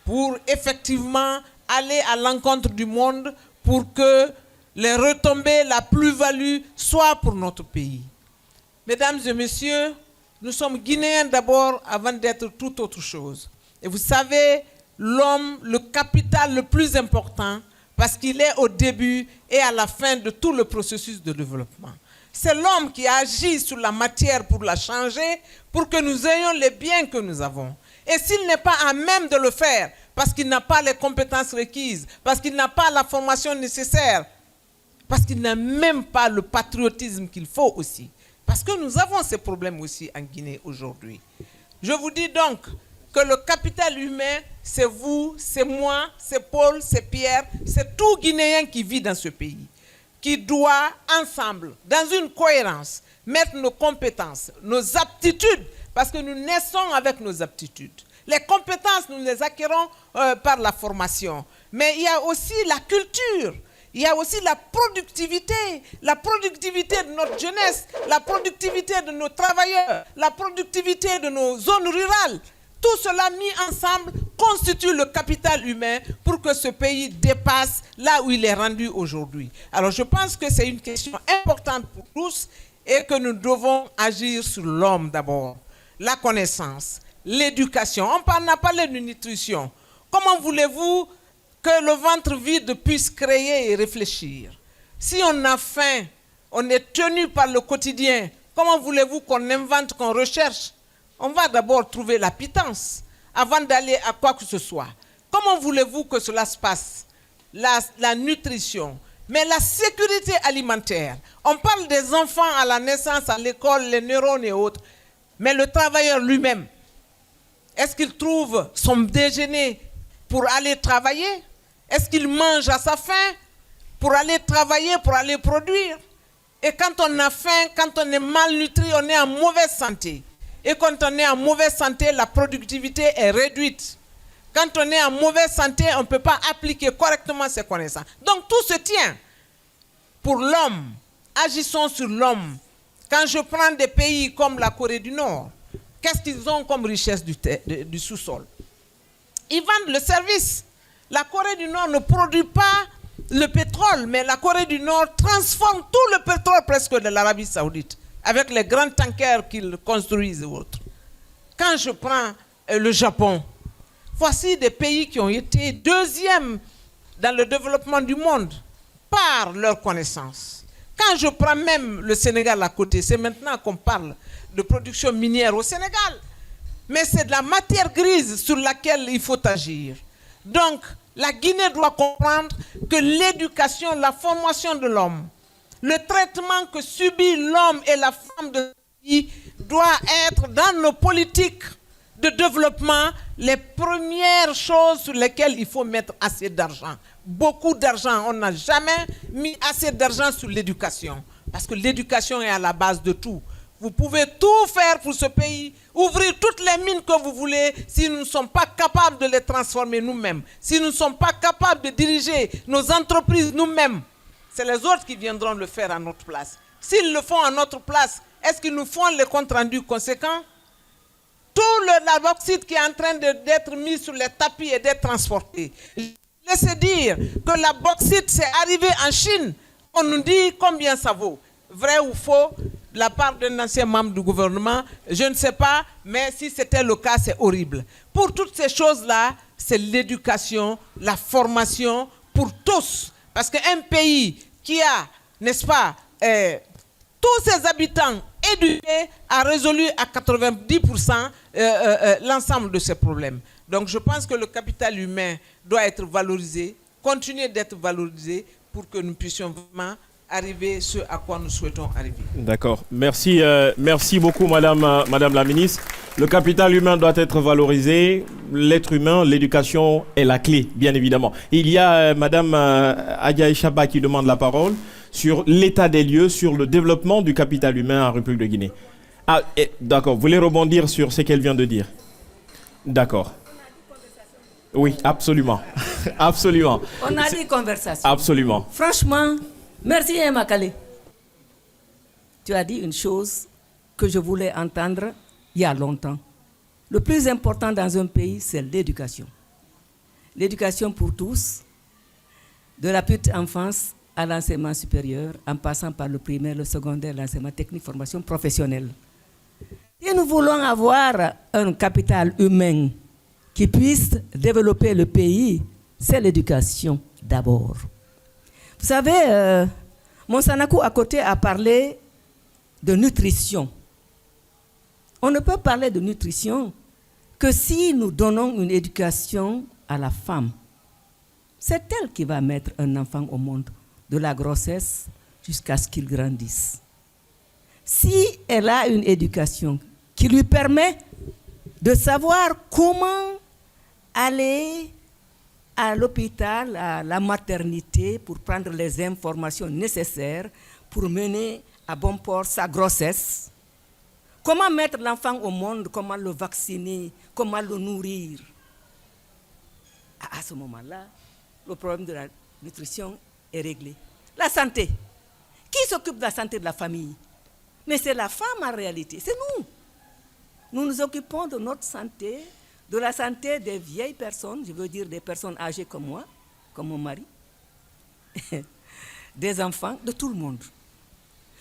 pour effectivement aller à l'encontre du monde pour que les retombées, la plus-value soient pour notre pays? Mesdames et messieurs, nous sommes Guinéens d'abord avant d'être toute autre chose. Et vous savez, l'homme, le capital le plus important, parce qu'il est au début et à la fin de tout le processus de développement. C'est l'homme qui agit sur la matière pour la changer, pour que nous ayons les biens que nous avons. Et s'il n'est pas à même de le faire, parce qu'il n'a pas les compétences requises, parce qu'il n'a pas la formation nécessaire, parce qu'il n'a même pas le patriotisme qu'il faut aussi. Parce que nous avons ces problèmes aussi en Guinée aujourd'hui. Je vous dis donc que le capital humain, c'est vous, c'est moi, c'est Paul, c'est Pierre, c'est tout Guinéen qui vit dans ce pays, qui doit ensemble, dans une cohérence, mettre nos compétences, nos aptitudes, parce que nous naissons avec nos aptitudes. Les compétences, nous les acquérons par la formation. Mais il y a aussi la culture, il y a aussi la productivité de notre jeunesse, la productivité de nos travailleurs, la productivité de nos zones rurales. Tout cela mis ensemble constitue le capital humain pour que ce pays dépasse là où il est rendu aujourd'hui. Alors je pense que c'est une question importante pour tous et que nous devons agir sur l'homme d'abord. La connaissance, l'éducation. On a parlé de nutrition. Comment voulez-vous que le ventre vide puisse créer et réfléchir? Si on a faim, on est tenu par le quotidien, comment voulez-vous qu'on invente, qu'on recherche? On va d'abord trouver la pitance avant d'aller à quoi que ce soit. Comment voulez-vous que cela se passe? La nutrition, mais la sécurité alimentaire. On parle des enfants à la naissance, à l'école, les neurones et autres. Mais le travailleur lui-même, est-ce qu'il trouve son déjeuner pour aller travailler? Est-ce qu'il mange à sa faim pour aller travailler, pour aller produire? Et quand on a faim, quand on est malnutri, on est en mauvaise santé. Et quand on est en mauvaise santé, la productivité est réduite. Quand on est en mauvaise santé, on ne peut pas appliquer correctement ses connaissances. Donc tout se tient pour l'homme. Agissons sur l'homme. Quand je prends des pays comme la Corée du Nord, qu'est-ce qu'ils ont comme richesse du sous-sol? Ils vendent le service. La Corée du Nord ne produit pas le pétrole, mais la Corée du Nord transforme tout le pétrole presque de l'Arabie Saoudite avec les grands tankers qu'ils construisent et autres. Quand je prends le Japon, voici des pays qui ont été deuxièmes dans le développement du monde par leur connaissance. Quand je prends même le Sénégal à côté, c'est maintenant qu'on parle de production minière au Sénégal. Mais c'est de la matière grise sur laquelle il faut agir. Donc, la Guinée doit comprendre que l'éducation, la formation de l'homme, le traitement que subit l'homme et la femme de ce pays doit être dans nos politiques de développement les premières choses sur lesquelles il faut mettre assez d'argent. Beaucoup d'argent. On n'a jamais mis assez d'argent sur l'éducation. Parce que l'éducation est à la base de tout. Vous pouvez tout faire pour ce pays, ouvrir toutes les mines que vous voulez, si nous ne sommes pas capables de les transformer nous-mêmes, si nous ne sommes pas capables de diriger nos entreprises nous-mêmes, c'est les autres qui viendront le faire à notre place. S'ils le font à notre place, est-ce qu'ils nous font les comptes rendus conséquents? La bauxite qui est en train d'être mise sur les tapis et d'être transportée. Laissez dire que la bauxite, c'est arrivé en Chine. On nous dit combien ça vaut. Vrai ou faux, de la part d'un ancien membre du gouvernement, je ne sais pas, mais si c'était le cas, c'est horrible. Pour toutes ces choses-là, c'est l'éducation, la formation pour tous. Parce qu'un pays qui a, n'est-ce pas, tous ses habitants éduqués a résolu à 90% l'ensemble de ces problèmes. Donc je pense que le capital humain doit être valorisé, continuer d'être valorisé pour que nous puissions vraiment arriver ce à quoi nous souhaitons arriver. D'accord. Merci, merci beaucoup, Madame la Ministre. Le capital humain doit être valorisé. L'être humain, l'éducation est la clé, bien évidemment. Il y a Madame Adja Chaba qui demande la parole sur l'état des lieux, sur le développement du capital humain en République de Guinée. Ah, d'accord. Vous voulez rebondir sur ce qu'elle vient de dire? D'accord. Oui, absolument. Absolument. On a dit conversation. Absolument. Franchement, merci Makale. Tu as dit une chose que je voulais entendre il y a longtemps. Le plus important dans un pays, c'est l'éducation. L'éducation pour tous, de la petite enfance à l'enseignement supérieur, en passant par le primaire, le secondaire, l'enseignement technique, formation professionnelle. Si nous voulons avoir un capital humain qui puisse développer le pays, c'est l'éducation d'abord. Vous savez, Monsanakou à côté a parlé de nutrition. On ne peut parler de nutrition que si nous donnons une éducation à la femme. C'est elle qui va mettre un enfant au monde, de la grossesse jusqu'à ce qu'il grandisse. Si elle a une éducation qui lui permet de savoir comment aller à l'hôpital, à la maternité, pour prendre les informations nécessaires pour mener à bon port sa grossesse, comment mettre l'enfant au monde, comment le vacciner, comment le nourrir. À ce moment-là, le problème de la nutrition est réglé. La santé. Qui s'occupe de la santé de la famille? Mais c'est la femme en réalité, c'est nous. Nous nous occupons de notre santé, de la santé des vieilles personnes, je veux dire des personnes âgées comme moi, comme mon mari, des enfants, de tout le monde.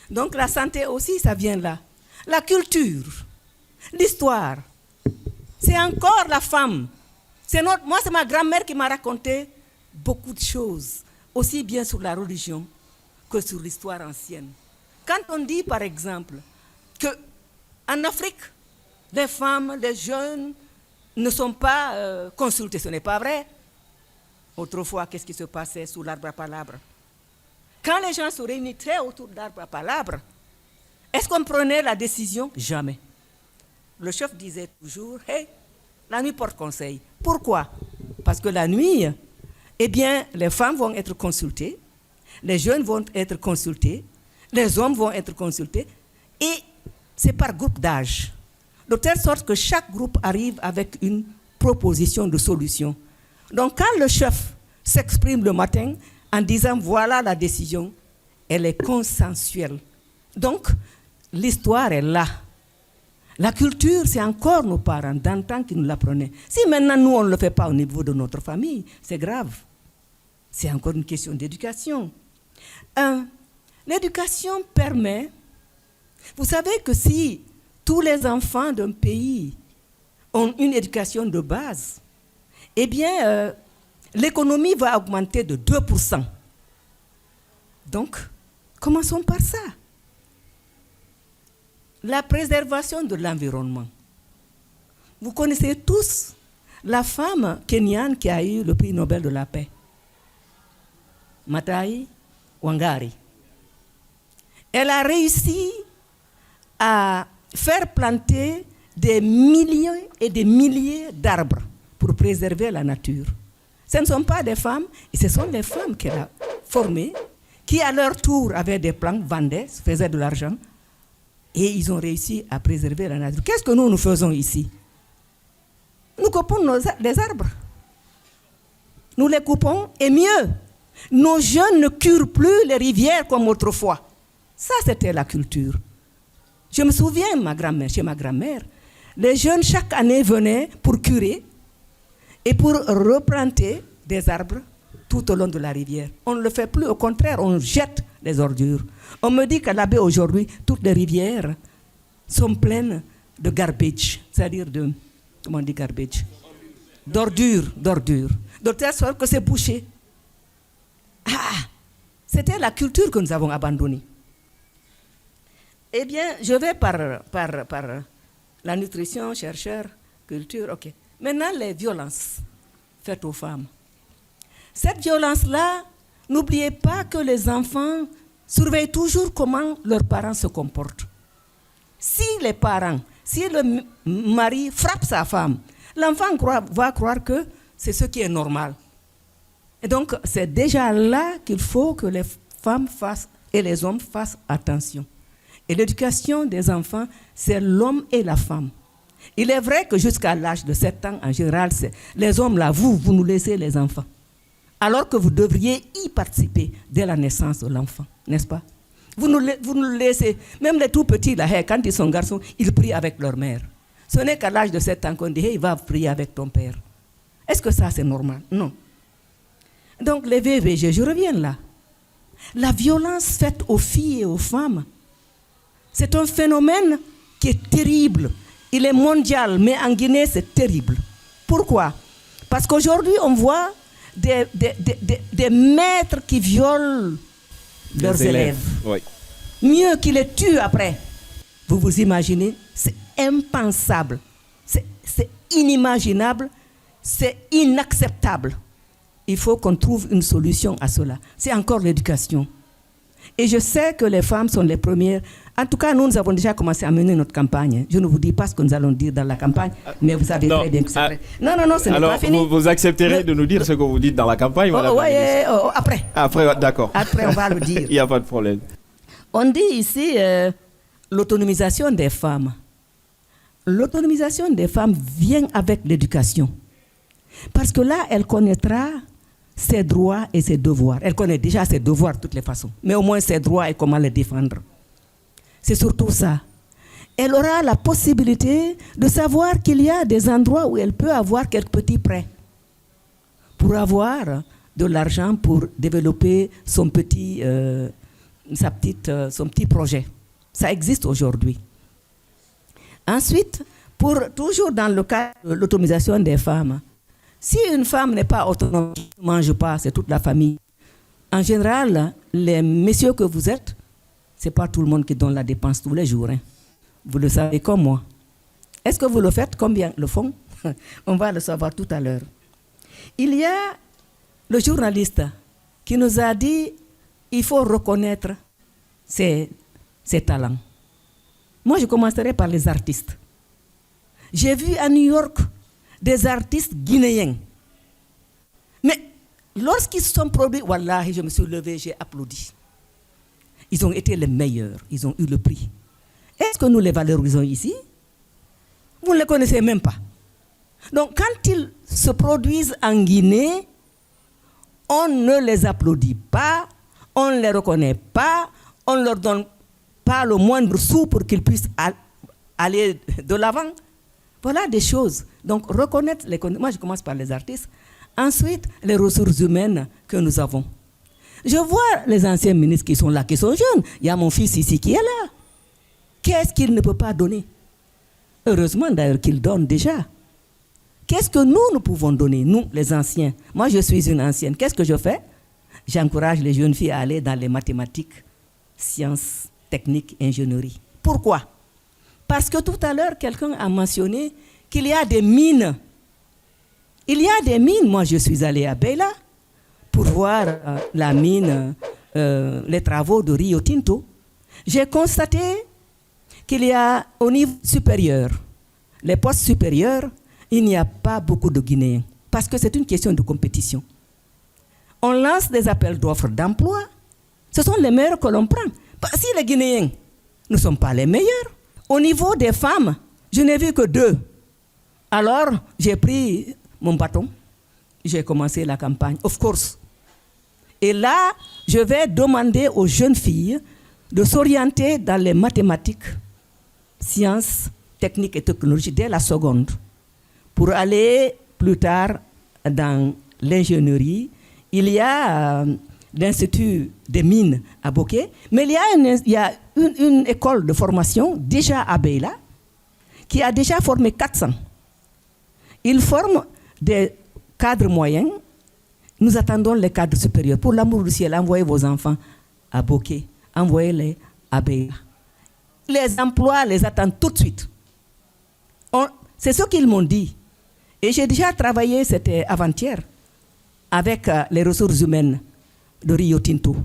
Donc la santé aussi, ça vient là. La culture, l'histoire, c'est encore la femme. Moi, c'est ma grand-mère qui m'a raconté beaucoup de choses, aussi bien sur la religion que sur l'histoire ancienne. Quand on dit, par exemple, qu'en Afrique, les femmes, les jeunes ne sont pas consultés, ce n'est pas vrai. Autrefois, qu'est-ce qui se passait sous l'arbre à palabres? Quand les gens se réunissaient autour de l'arbre à palabres, est-ce qu'on prenait la décision? Jamais. Le chef disait toujours, hey, la nuit porte conseil. Pourquoi? Parce que la nuit, eh bien, les femmes vont être consultées, les jeunes vont être consultés, les hommes vont être consultés, et c'est par groupe d'âge. De telle sorte que chaque groupe arrive avec une proposition de solution. Donc quand le chef s'exprime le matin en disant voilà la décision, elle est consensuelle. Donc l'histoire est là. La culture, c'est encore nos parents d'antan qui nous l'apprenaient. Si maintenant nous on ne le fait pas au niveau de notre famille, c'est grave. C'est encore une question d'éducation. L'éducation permet, vous savez que si tous les enfants d'un pays ont une éducation de base, eh bien, l'économie va augmenter de 2%. Donc, commençons par ça. La préservation de l'environnement. Vous connaissez tous la femme kenyane qui a eu le prix Nobel de la paix, Maatai Wangari. Elle a réussi à faire planter des milliers et des milliers d'arbres pour préserver la nature. Ce ne sont pas des femmes, et ce sont les femmes qu'elle a formées, qui à leur tour avaient des plans, vendaient, faisaient de l'argent, et ils ont réussi à préserver la nature. Qu'est-ce que nous faisons ici? Nous coupons les arbres. Nous les coupons, et mieux, nos jeunes ne curent plus les rivières comme autrefois. Ça, c'était la culture. Je me souviens, chez ma grand-mère, les jeunes, chaque année, venaient pour curer et pour replanter des arbres tout au long de la rivière. On ne le fait plus, au contraire, on jette les ordures. On me dit qu'à la baie aujourd'hui, toutes les rivières sont pleines de garbage, c'est-à-dire de, comment on dit garbage? D'ordures. De telle sorte que c'est bouché. C'était la culture que nous avons abandonnée. Eh bien, je vais par la nutrition, chercheur, culture, ok. Maintenant, les violences faites aux femmes. Cette violence-là, n'oubliez pas que les enfants surveillent toujours comment leurs parents se comportent. Si le mari frappe sa femme, l'enfant va croire que c'est ce qui est normal. Et donc, c'est déjà là qu'il faut que les femmes fassent et les hommes fassent attention. Et l'éducation des enfants, c'est l'homme et la femme. Il est vrai que jusqu'à l'âge de 7 ans, en général, les hommes, là, vous nous laissez les enfants. Alors que vous devriez y participer dès la naissance de l'enfant, n'est-ce pas? Vous nous laissez, même les tout petits, là, quand ils sont garçons, ils prient avec leur mère. Ce n'est qu'à l'âge de 7 ans qu'on dit, hey, va prier avec ton père. Est-ce que ça, c'est normal? Non. Donc, les VVG, je reviens là. La violence faite aux filles et aux femmes, c'est un phénomène qui est terrible. Il est mondial, mais en Guinée, c'est terrible. Pourquoi? Parce qu'aujourd'hui, on voit des maîtres qui violent leurs élèves. Oui. Mieux qu'ils les tuent après. Vous vous imaginez? C'est impensable. C'est inimaginable. C'est inacceptable. Il faut qu'on trouve une solution à cela. C'est encore l'éducation. Et je sais que les femmes sont les premières. En tout cas, nous avons déjà commencé à mener notre campagne. Je ne vous dis pas ce que nous allons dire dans la campagne, mais vous savez très bien que c'est vrai. Non, ce n'est pas fini. Alors, vous accepterez de nous dire ce que vous dites dans la campagne, madame? Oui, après. Après, d'accord. Après, on va le dire. Il n'y a pas de problème. On dit ici l'autonomisation des femmes. L'autonomisation des femmes vient avec l'éducation. Parce que là, elle connaîtra ses droits et ses devoirs. Elle connaît déjà ses devoirs de toutes les façons, mais au moins ses droits et comment les défendre. C'est surtout ça. Elle aura la possibilité de savoir qu'il y a des endroits où elle peut avoir quelques petits prêts pour avoir de l'argent pour développer son petit projet. Ça existe aujourd'hui. Ensuite, toujours dans le cas de l'autonomisation des femmes, si une femme n'est pas autonome, ne mange pas, c'est toute la famille. En général, les messieurs que vous êtes, ce n'est pas tout le monde qui donne la dépense tous les jours. Hein. Vous le savez comme moi. Est-ce que vous le faites? Combien le font? On va le savoir tout à l'heure. Il y a le journaliste qui nous a dit qu'il faut reconnaître ses talents. Moi, je commencerai par les artistes. J'ai vu à New York des artistes guinéens. Mais lorsqu'ils se sont produits, wallahi, je me suis levé, j'ai applaudi. Ils ont été les meilleurs, ils ont eu le prix. Est-ce que nous les valorisons ici? Vous ne les connaissez même pas. Donc quand ils se produisent en Guinée, on ne les applaudit pas, on ne les reconnaît pas, on ne leur donne pas le moindre sou pour qu'ils puissent aller de l'avant. Voilà des choses. Donc, reconnaître les conditions. Moi, je commence par les artistes. Ensuite, les ressources humaines que nous avons. Je vois les anciens ministres qui sont là, qui sont jeunes. Il y a mon fils ici qui est là. Qu'est-ce qu'il ne peut pas donner? Heureusement, d'ailleurs, qu'il donne déjà. Qu'est-ce que nous pouvons donner, nous, les anciens? Moi, je suis une ancienne. Qu'est-ce que je fais? J'encourage les jeunes filles à aller dans les mathématiques, sciences, techniques, ingénierie. Pourquoi? Parce que tout à l'heure, quelqu'un a mentionné qu'il y a des mines. Il y a des mines. Moi, je suis allée à Beila pour voir la mine, les travaux de Rio Tinto. J'ai constaté qu'il y a au niveau supérieur, les postes supérieurs, il n'y a pas beaucoup de Guinéens. Parce que c'est une question de compétition. On lance des appels d'offres d'emploi. Ce sont les meilleurs que l'on prend. Si les Guinéens ne sont pas les meilleurs, au niveau des femmes, je n'ai vu que 2. Alors, j'ai pris mon bâton, j'ai commencé la campagne, of course. Et là, je vais demander aux jeunes filles de s'orienter dans les mathématiques, sciences, techniques et technologies dès la seconde, pour aller plus tard dans l'ingénierie. Il y a l'Institut des mines à Boké, mais il y a une école de formation déjà à Beila qui a déjà formé 400. Ils forment des cadres moyens. Nous attendons les cadres supérieurs. Pour l'amour du ciel, envoyez vos enfants à Boké, envoyez-les à Beila. Les emplois les attendent tout de suite. C'est ce qu'ils m'ont dit. Et j'ai déjà travaillé, c'était avant-hier, avec les ressources humaines de Rio Tinto.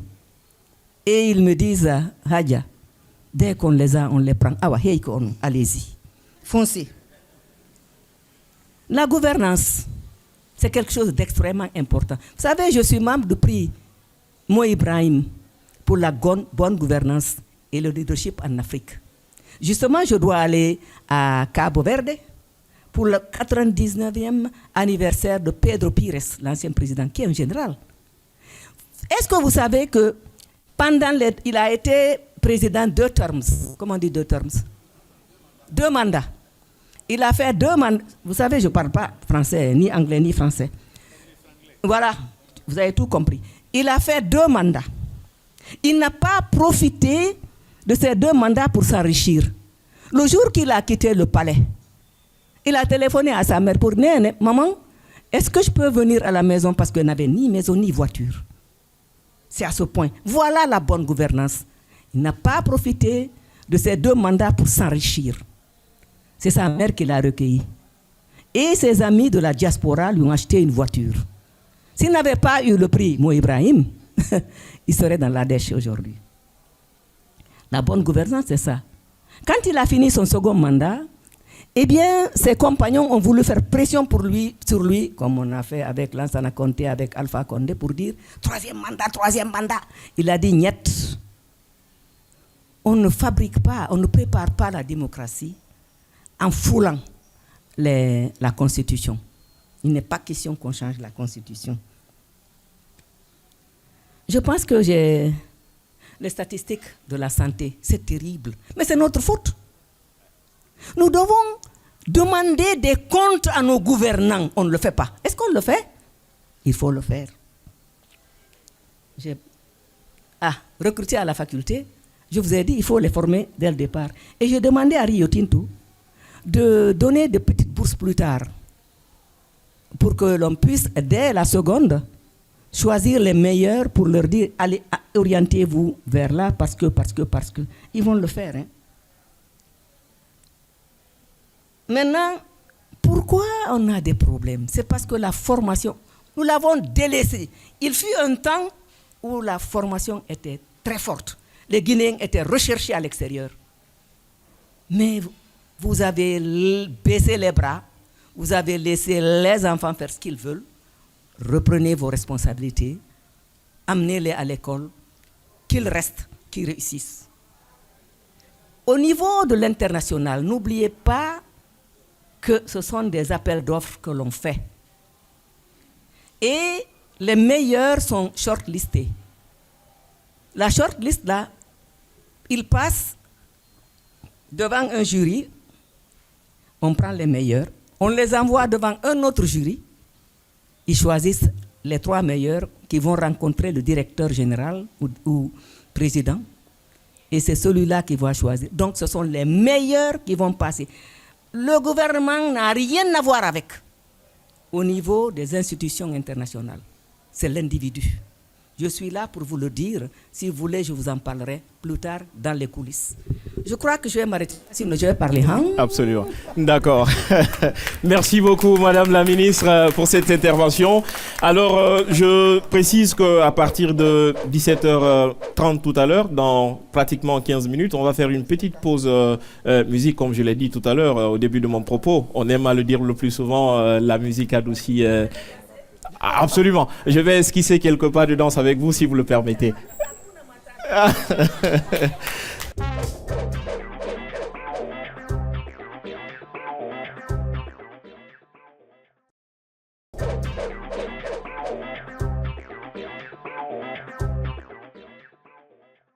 Et ils me disent, Hadja, dès qu'on les a, on les prend. Ah ouais, allez-y, foncez. La gouvernance, c'est quelque chose d'extrêmement important. Vous savez, je suis membre du prix Mo Ibrahim pour la bonne gouvernance et le leadership en Afrique. Justement, je dois aller à Cabo Verde pour le 99e anniversaire de Pedro Pires, l'ancien président, qui est un général. Est-ce que vous savez que il a été président 2 termes? Comment on dit 2 termes? 2 mandats. Il a fait 2 mandats. Vous savez, je ne parle pas français, ni anglais, ni français. Voilà, vous avez tout compris. Il a fait 2 mandats. Il n'a pas profité de ces 2 mandats pour s'enrichir. Le jour qu'il a quitté le palais, il a téléphoné à sa mère pour dire, maman, est-ce que je peux venir à la maison parce qu'elle n'avait ni maison ni voiture? C'est à ce point. Voilà la bonne gouvernance. Il n'a pas profité de ces 2 mandats pour s'enrichir. C'est sa mère qui l'a recueilli. Et ses amis de la diaspora lui ont acheté une voiture. S'il n'avait pas eu le prix Mo Ibrahim, il serait dans l'Ardèche aujourd'hui. La bonne gouvernance, c'est ça. Quand il a fini son second mandat, eh bien, ses compagnons ont voulu faire pression sur lui, comme on a fait avec Lansana Conté, avec Alpha Condé, pour dire troisième mandat. Il a dit niet. On ne fabrique pas, on ne prépare pas la démocratie en foulant la Constitution. Il n'est pas question qu'on change la Constitution. Je pense que j'ai les statistiques de la santé, c'est terrible. Mais c'est notre faute. Nous devons demander des comptes à nos gouvernants. On ne le fait pas. Est-ce qu'on le fait? Il faut le faire. Recruter à la faculté, je vous ai dit, il faut les former dès le départ. Et j'ai demandé à Rio Tinto de donner des petites bourses plus tard pour que l'on puisse, dès la seconde, choisir les meilleurs pour leur dire, allez, orientez-vous vers là parce que. Ils vont le faire. Hein. Maintenant, pourquoi on a des problèmes? C'est parce que la formation, nous l'avons délaissée. Il fut un temps où la formation était très forte. Les Guinéens étaient recherchés à l'extérieur. Mais vous avez baissé les bras, vous avez laissé les enfants faire ce qu'ils veulent. Reprenez vos responsabilités, amenez-les à l'école, qu'ils restent, qu'ils réussissent. Au niveau de l'international, n'oubliez pas que ce sont des appels d'offres que l'on fait. Et les meilleurs sont shortlistés. La shortlist, là, ils passent devant un jury, on prend les meilleurs, on les envoie devant un autre jury, ils choisissent les 3 meilleurs qui vont rencontrer le directeur général ou président, et c'est celui-là qui va choisir. Donc ce sont les meilleurs qui vont passer. Le gouvernement n'a rien à voir avec. au niveau des institutions internationales. C'est l'individu. Je suis là pour vous le dire. Si vous voulez, je vous en parlerai plus tard dans les coulisses. Je crois que je vais m'arrêter. Sinon, je vais parler. Hein? Absolument. D'accord. Merci beaucoup, Madame la Ministre, pour cette intervention. Alors, je précise qu'à partir de 17h30 tout à l'heure, dans pratiquement 15 minutes, on va faire une petite pause musique, comme je l'ai dit tout à l'heure au début de mon propos. On aime à le dire le plus souvent, la musique adoucit. Absolument. Je vais esquisser quelques pas de danse avec vous, si vous le permettez.